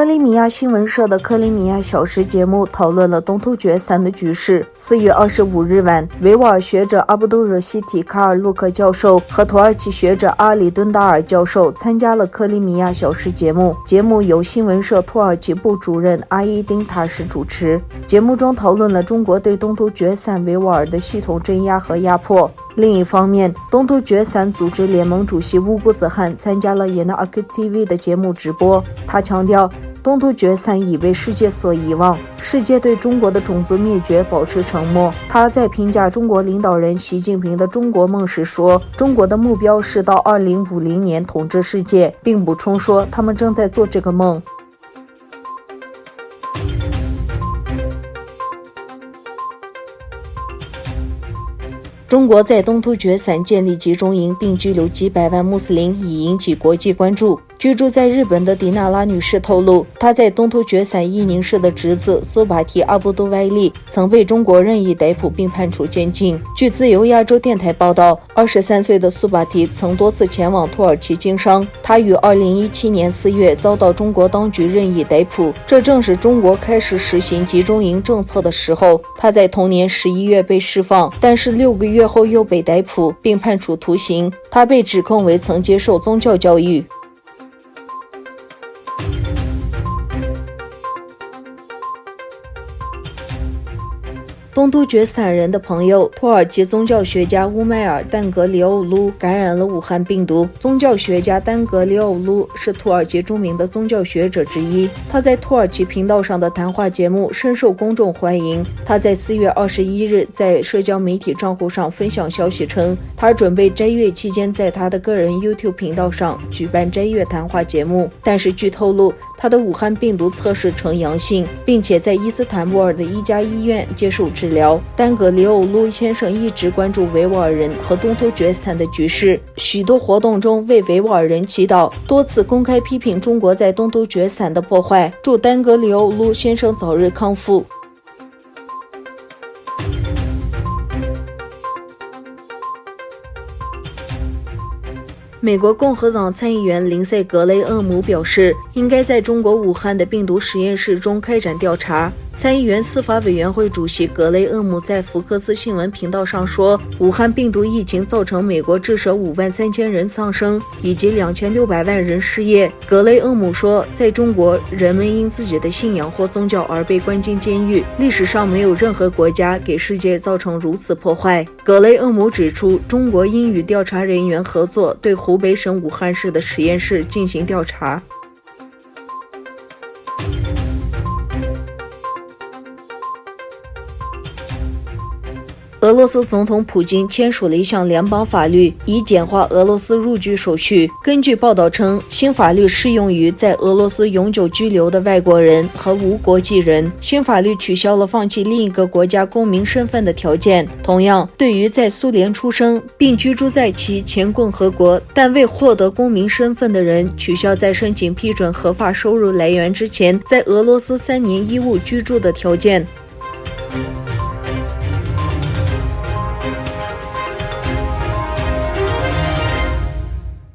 克里米亚新闻社的克里米亚小时节目讨论了东突厥3的局势。4月25日晚，维吾尔学者阿卜杜热西提卡尔鲁克教授和土耳其学者阿里敦达尔教授参加了克里米亚小时节目。节目由新闻社土耳其部主任阿伊丁塔什主持。节目中讨论了中国对东突厥3维吾尔的系统镇压和压迫。另一方面，东突厥3组织联盟主席乌古子汗参加了耶纳阿克 TV 的节目直播。他强调，东突厥3已被世界所遗忘，世界对中国的种族灭绝保持沉默。他在评价中国领导人习近平的中国梦时说，中国的目标是到2050年统治世界，并补充说他们正在做这个梦。中国在东突厥3建立集中营并拘留几百万穆斯林，已引起国际关注。居住在日本的迪娜拉女士透露，她在东突厥3伊宁市的侄子苏巴提阿卜杜歪利曾被中国任意逮捕并判处监禁。据自由亚洲电台报道，23岁的苏巴提曾多次前往土耳其经商，他于2017年4月遭到中国当局任意逮捕，这正是中国开始实行集中营政策的时候。他在同年11月被释放，但是6个月后又被逮捕并判处徒刑。他被指控为曾接受宗教教育。东突厥3人的朋友，土耳其宗教学家乌迈尔·丹格里欧卢感染了武汉病毒。宗教学家丹格里欧卢是土耳其著名的宗教学者之一，他在土耳其频道上的谈话节目深受公众欢迎。他在4月21日在社交媒体账户上分享消息称，他准备斋月期间在他的个人 YouTube 频道上举办斋月谈话节目，但是据透露，他的武汉病毒测试呈阳性，并且在伊斯坦布尔的一家医院接受治疗。丹格里欧卢先生一直关注维吾尔人和东突厥3的局势，许多活动中为维吾尔人祈祷，多次公开批评中国在东突厥3的破坏。祝丹格里欧卢先生早日康复。美国共和党参议员林塞·格雷厄姆表示，应该在中国武汉的病毒实验室中开展调查。参议员司法委员会主席格雷厄姆在福克斯新闻频道上说，武汉病毒疫情造成美国至少53000人丧生，以及2600万人失业。格雷厄姆说，在中国，人们因自己的信仰或宗教而被关进监狱，历史上没有任何国家给世界造成如此破坏。格雷厄姆指出，中国应与调查人员合作，对湖北省武汉市的实验室进行调查。俄罗斯总统普京签署了一项联邦法律，以简化俄罗斯入居手续。根据报道称，新法律适用于在俄罗斯永久居留的外国人和无国籍人。新法律取消了放弃另一个国家公民身份的条件。同样，对于在苏联出生并居住在其前共和国但未获得公民身份的人，取消在申请批准合法收入来源之前在俄罗斯3年义务居住的条件。